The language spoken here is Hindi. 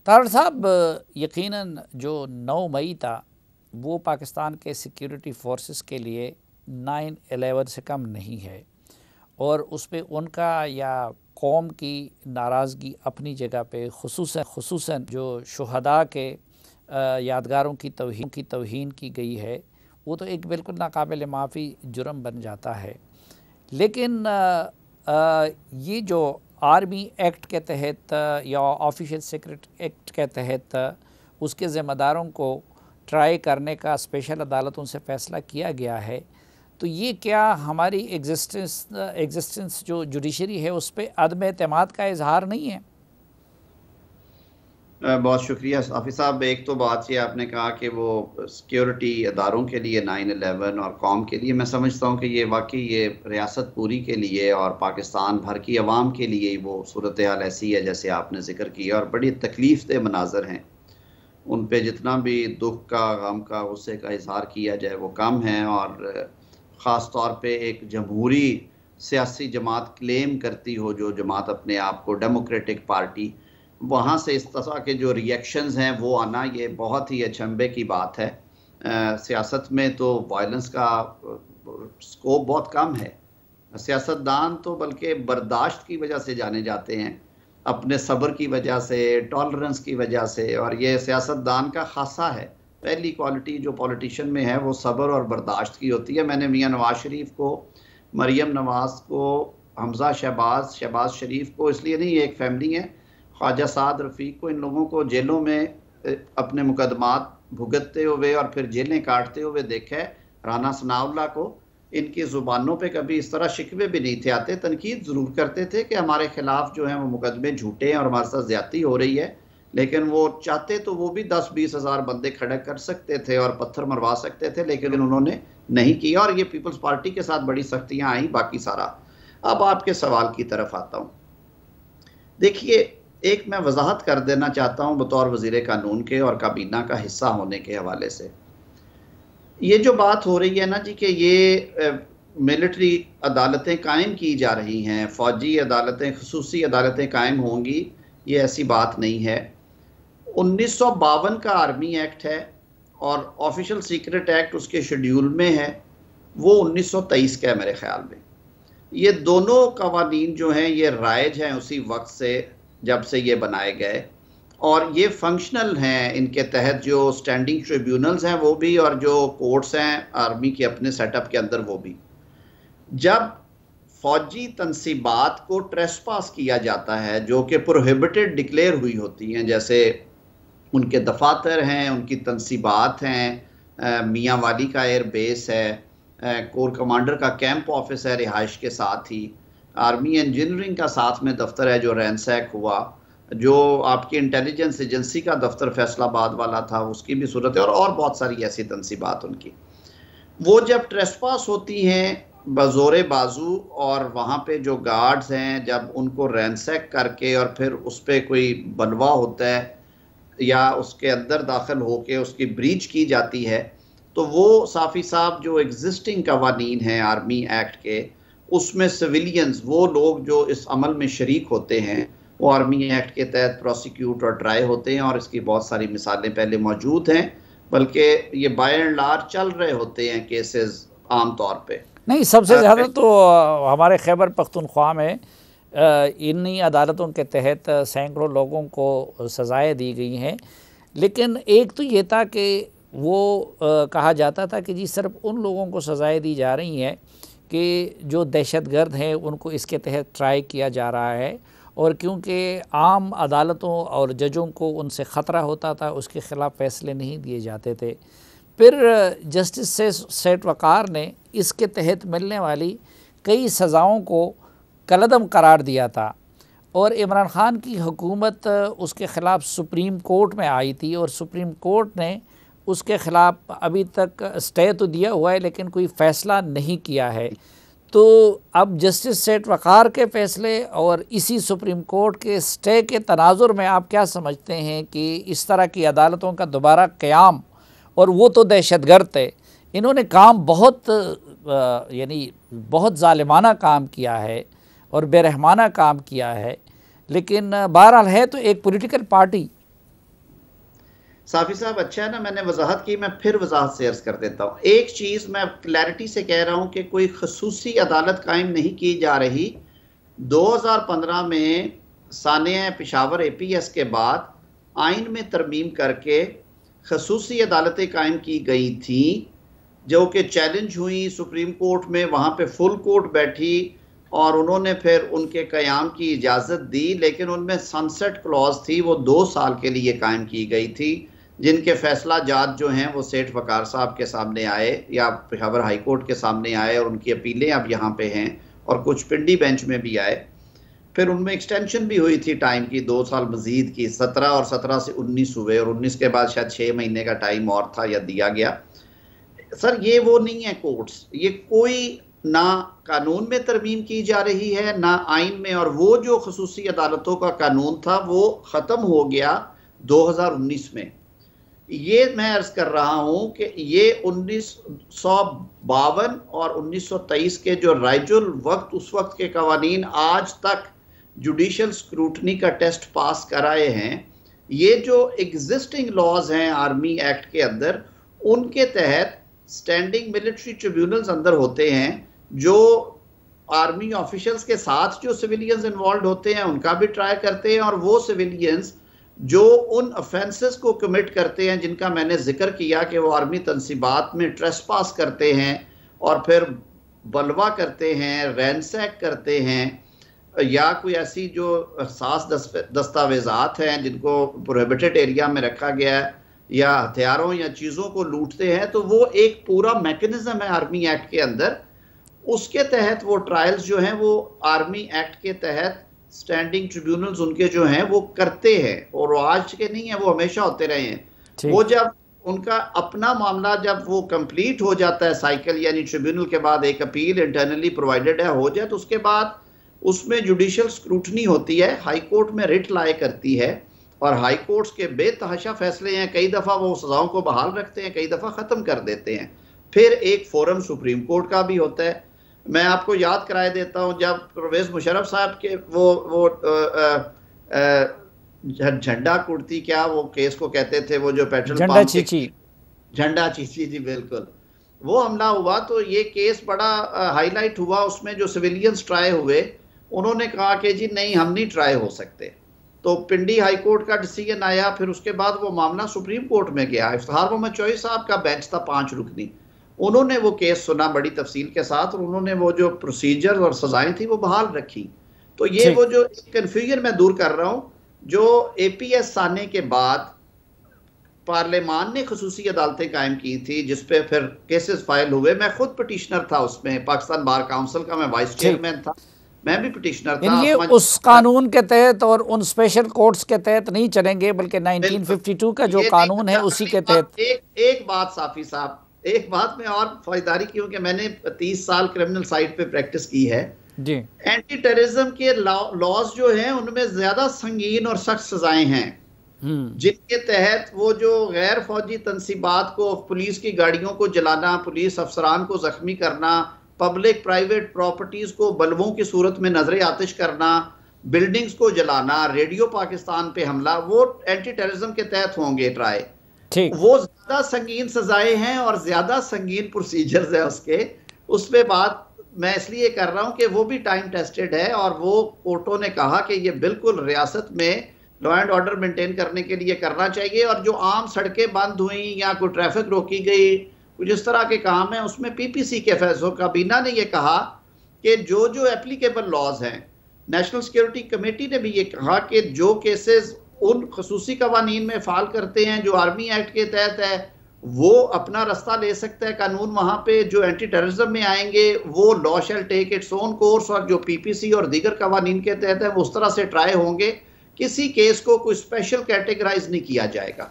तारड़ साहब, यकीनन जो 9 मई था वो पाकिस्तान के सिक्योरिटी फोर्सेस के लिए 9/11 से कम नहीं है, और उस पर उनका या कौम की नाराज़गी अपनी जगह पे खुसूसन जो शुहदा के यादगारों की तौहीन की गई है, वो तो एक बिल्कुल नाकाबिल माफ़ी जुर्म बन जाता है। लेकिन ये जो आर्मी एक्ट के तहत या ऑफिशियल सीक्रेट एक्ट के तहत उसके ज़िम्मेदारों को ट्राई करने का स्पेशल अदालतों से फ़ैसला किया गया है, तो ये क्या हमारी एग्जिस्टेंस जो जुडिशरी है उस पर अदम एतमाद का इजहार नहीं है? बहुत शुक्रिया हाफिज़ साहब। एक तो बात ये आपने कहा कि वो सिक्योरिटी अदारों के लिए 9/11 और कौम के लिए, मैं समझता हूँ कि ये वाकई ये रियासत पूरी के लिए और पाकिस्तान भर की आवाम के लिए वो सूरत हाल ऐसी है जैसे आपने ज़िक्र किया, और बड़ी तकलीफ़ दे मनाजर हैं। उन पे जितना भी दुख का, गम का, गुस्से का इजहार किया जाए वो कम है, और ख़ास तौर पे एक जमहूरी सियासी जमात क्लेम करती हो, जो जमात अपने आप को डेमोक्रेटिक पार्टी, वहाँ से इस तरह के जो रिएक्शंस हैं वो आना, ये बहुत ही अचंभे की बात है। सियासत में तो वायलेंस का स्कोप बहुत कम है। सियासतदान तो बल्कि बर्दाश्त की वजह से जाने जाते हैं, अपने सब्र की वजह से, टॉलरेंस की वजह से, और ये सियासतदान का खासा है। पहली क्वालिटी जो पॉलिटिशियन में है वो सब्र और बर्दाश्त की होती है। मैंने मियां नवाज शरीफ को, मरियम नवाज को, हमजा शहबाज शरीफ को, इसलिए नहीं, एक फैमिली है, ख्वाजा साद रफ़ीक को, इन लोगों को जेलों में अपने मुकदमात भुगतते हुए और फिर जेलें काटते हुए देखा है। राना सनाउल्लाह को, इनकी ज़ुबानों पे कभी इस तरह शिकवे भी नहीं थे आते, तनकीद ज़रूर करते थे कि हमारे ख़िलाफ़ जो हैं वो मुकदमे झूठे हैं और हमारे साथ ज़्यादती हो रही है, लेकिन वो चाहते तो वो भी 10-20 हज़ार बंदे खड़े कर सकते थे और पत्थर मरवा सकते थे, लेकिन उन्होंने नहीं किया, और ये पीपल्स पार्टी के साथ बड़ी सख्तियाँ आई, बाकी सारा। अब आपके सवाल की तरफ आता हूँ। देखिए, एक मैं वजाहत कर देना चाहता हूँ बतौर वज़ीर कानून के और काबीना का हिस्सा होने के हवाले से। ये जो बात हो रही है ना जी, कि ये मिलिट्री अदालतें कायम की जा रही हैं, फ़ौजी अदालतें, खुसूसी अदालतें कायम होंगी, ये ऐसी बात नहीं है। 1952 का आर्मी एक्ट है और ऑफिशियल सीक्रेट एक्ट उसके शेड्यूल में है, वो 1923 का है मेरे ख्याल में। ये दोनों कवानीन जो हैं ये राइज हैं उसी वक्त से जब से ये बनाए गए, और ये फंक्शनल हैं। इनके तहत जो स्टैंडिंग ट्रिब्यूनल्स हैं वो भी, और जो कोर्ट्स हैं आर्मी के अपने सेटअप के अंदर वो भी। जब फौजी तनसीबात को ट्रेसपास किया जाता है जो कि प्रोहिबिटेड डिक्लेयर हुई होती हैं, जैसे उनके दफातर हैं, उनकी तनसीबात हैं, मियाँ वाली का एयर बेस है, कोर कमांडर का कैंप ऑफिस है रिहाइश के साथ ही, आर्मी इंजीनियरिंग का साथ में दफ्तर है जो रैनसैक हुआ, जो आपकी इंटेलिजेंस एजेंसी का दफ्तर फैसलाबाद वाला था उसकी भी सूरत है, और बहुत सारी ऐसी तनसीबात उनकी। वो जब ट्रेसपास होती हैं बज़ोरे बाजू, और वहाँ पे जो गार्ड्स हैं जब उनको रैनसैक करके और फिर उस पर कोई बलवा होता है या उसके अंदर दाखिल होके उसकी ब्रीच की जाती है, तो वो साफ़ी साहब जो एग्जिस्टिंग कवानीन हैं आर्मी एक्ट के, उसमें सिविलियंस, वो लोग जो इस अमल में शरीक होते हैं, वो आर्मी एक्ट के तहत प्रोसिक्यूट और ट्राई होते हैं, और इसकी बहुत सारी मिसालें पहले मौजूद हैं, बल्कि ये बाय एंड लार्ज चल रहे होते हैं केसेस आम तौर पे। नहीं, सबसे ज़्यादा तो हमारे खैबर पख्तूनख्वा में इन्हीं अदालतों के तहत सैकड़ों लोगों को सज़ाएँ दी गई हैं। लेकिन एक तो ये था कि वो कहा जाता था कि जी सिर्फ उन लोगों को सज़ाएँ दी जा रही हैं कि जो दहशतगर्द हैं उनको इसके तहत ट्राई किया जा रहा है, और क्योंकि आम अदालतों और जजों को उनसे ख़तरा होता था उसके ख़िलाफ़ फ़ैसले नहीं दिए जाते थे। फिर जस्टिस सेठ वक़ार ने इसके तहत मिलने वाली कई सज़ाओं को कलअदम करार दिया था, और इमरान ख़ान की हुकूमत उसके ख़िलाफ़ सुप्रीम कोर्ट में आई थी, और सुप्रीम कोर्ट ने उसके ख़िलाफ़ अभी तक स्टे तो दिया हुआ है लेकिन कोई फ़ैसला नहीं किया है। तो अब जस्टिस सेठ वक़ार के फ़ैसले और इसी सुप्रीम कोर्ट के स्टे के तनाजुर में आप क्या समझते हैं कि इस तरह की अदालतों का दोबारा क़याम, और वो तो दहशतगर्द थे, इन्होंने काम बहुत यानी बहुत ज़ालिमाना काम किया है और बेरहमाना काम किया है, लेकिन बहरहाल है तो एक पॉलिटिकल पार्टी, साफ़ी साहब अच्छा है ना, मैंने वजाहत की, मैं फिर वजाहत से अर्ज कर देता हूँ। एक चीज़ मैं क्लैरिटी से कह रहा हूँ कि कोई खसूसी अदालत कायम नहीं की जा रही। 2015 में सानिया पेशावर APS के बाद आइन में तरमीम करके खसूसी अदालतें कायम की गई थी, जो कि चैलेंज हुई सुप्रीम कोर्ट में। वहाँ पे फुल कोर्ट बैठी और उन्होंने फिर उनके क़याम की इजाज़त दी, लेकिन उनमें सनसेट क्लॉज थी, वो 2 साल के लिए कायम की गई थी, जिनके फैसला जात जो हैं वो सेठ वकार साहब के सामने आए या पेशावर हाई कोर्ट के सामने आए, और उनकी अपीलें अब यहाँ पे हैं, और कुछ पिंडी बेंच में भी आए। फिर उनमें एक्सटेंशन भी हुई थी टाइम की, 2 साल मजीद की, 17 और 17 से 19 हुए, और 19 के बाद शायद 6 महीने का टाइम और था या दिया गया। सर ये वो नहीं है कोर्ट्स, ये कोई ना कानून में तरमीम की जा रही है ना आइन में, और वो जो खसूसी अदालतों का कानून था वो ख़त्म हो गया 2019 में। ये मैं अर्ज कर रहा हूँ कि ये 1952 और 1923 के जो राइजुल वक्त उस वक्त के कवानीन आज तक जुडिशल स्क्रूटनी का टेस्ट पास कराए हैं। ये जो एग्जिस्टिंग लॉज हैं आर्मी एक्ट के अंदर, उनके तहत स्टैंडिंग मिलिट्री ट्रिब्यूनल्स अंदर होते हैं, जो आर्मी ऑफिशियल्स के साथ जो सिविलियंस इन्वॉल्व होते हैं उनका भी ट्राई करते हैं, और वो सिविलियंस जो उन ऑफेंसेस को कमिट करते हैं जिनका मैंने जिक्र किया कि वो आर्मी तनसीबात में ट्रेसपास करते हैं और फिर बलवा करते हैं, रैनसैक करते हैं, या कोई ऐसी जो खास दस्तावेजात हैं जिनको प्रोहिबिटेड एरिया में रखा गया है, या हथियारों या चीज़ों को लूटते हैं, तो वो एक पूरा मैकेनिज्म है आर्मी एक्ट के अंदर। उसके तहत वो ट्रायल्स जो हैं वो आर्मी एक्ट के तहत स्टैंडिंग ट्रिब्यूनल्स उनके जो हैं वो करते हैं, और वो आज के नहीं है, वो हमेशा होते रहे हैं। वो जब उनका अपना मामला जब वो कंप्लीट हो जाता है साइकिल, यानी ट्रिब्यूनल के बाद एक अपील इंटरनली प्रोवाइडेड है हो जाए, तो उसके बाद उसमें जुडिशल स्क्रूटनी होती है, हाई कोर्ट में रिट लाए करती है, और हाई कोर्ट्स के बेतहाशा फैसले हैं। कई दफ़ा वो सज़ाओं को बहाल रखते हैं, कई दफ़ा ख़त्म कर देते हैं। फिर एक फोरम सुप्रीम कोर्ट का भी होता है। मैं आपको याद कराए देता हूँ, जब परवेज़ मुशर्रफ साहब के वो झंडा कुर्ती, क्या वो केस को कहते थे, वो जो पेट्रोल झंडा चीची, झंडा चीची जी बिल्कुल, वो हमला हुआ, तो ये केस बड़ा हाईलाइट हुआ। उसमें जो सिविलियंस ट्राई हुए, उन्होंने कहा कि जी नहीं, हम नहीं ट्राई हो सकते, तो पिंडी हाई कोर्ट का डिसीजन आया। फिर उसके बाद वो मामला सुप्रीम कोर्ट में गया। इफ्तिखार मोहम्मद चौधरी साहब का बेंच था 5 रुकनी, उन्होंने वो केस सुना बड़ी तफसील के साथ, और उन्होंने वो जो प्रोसीजर और सजाएं थी वो बहाल रखी। तो ये वो जो कन्फ्यूजन मैं दूर कर रहा हूँ, जो APS आने के बाद पार्लियामान ने खसूसी अदालतें कायम की थी, जिसपे फिर केसेस फाइल हुए। मैं खुद पिटिशनर था उसमें, पाकिस्तान बार काउंसिल का मैं वाइस चेयरमैन था, मैं भी पिटिशनर था। ये उस कानून के तहत और उन स्पेशल कोर्ट्स के तहत नहीं चलेंगे, बल्कि 1952 का जो कानून है उसी के तहत। एक बात साफी साहब, एक बात में और फौजदारी, क्योंकि मैंने 30 साल क्रिमिनल साइड पे प्रैक्टिस की है जी। एंटी टेररिज्म के लॉज जो हैं उनमें ज्यादा संगीन और सख्त सजाएं हैं, जिनके तहत वो जो गैर फौजी तनसीबात को, पुलिस की गाड़ियों को जलाना, पुलिस अफसरान को जख्मी करना, पब्लिक प्राइवेट प्रॉपर्टीज को बल्बों की सूरत में नजर आतिश करना, बिल्डिंग्स को जलाना, रेडियो पाकिस्तान पे हमला, वो एंटी टेररिज्म के तहत होंगे ट्राई। वो ज्यादा संगीन सजाएं हैं और ज्यादा संगीन प्रोसीजर्स है उसके। उसमें बात मैं इसलिए कर रहा हूं कि वो भी टाइम टेस्टेड है, और वो कोर्टों ने कहा कि ये बिल्कुल रियासत में लॉ एंड ऑर्डर मेंटेन करने के लिए करना चाहिए। और जो आम सड़कें बंद हुई या कोई ट्रैफिक रोकी गई, कुछ इस तरह के काम है, उसमें PPC के फैसलों काबीना ने यह कहा कि जो जो एप्लीकेबल लॉज हैं, नेशनल सिक्योरिटी कमेटी ने भी ये कहा कि जो केसेस उन खसूसी कवानीन में फाल करते हैं जो आर्मी एक्ट के तहत है, वो अपना रास्ता ले सकता है कानून। वहाँ पे जो एंटी टेररिज्म में आएंगे वो law shall take its own course, और जो PPC और दीगर कवानीन के तहत है वो उस तरह से ट्राई होंगे। किसी केस को कोई स्पेशल कैटेगराइज नहीं किया जाएगा।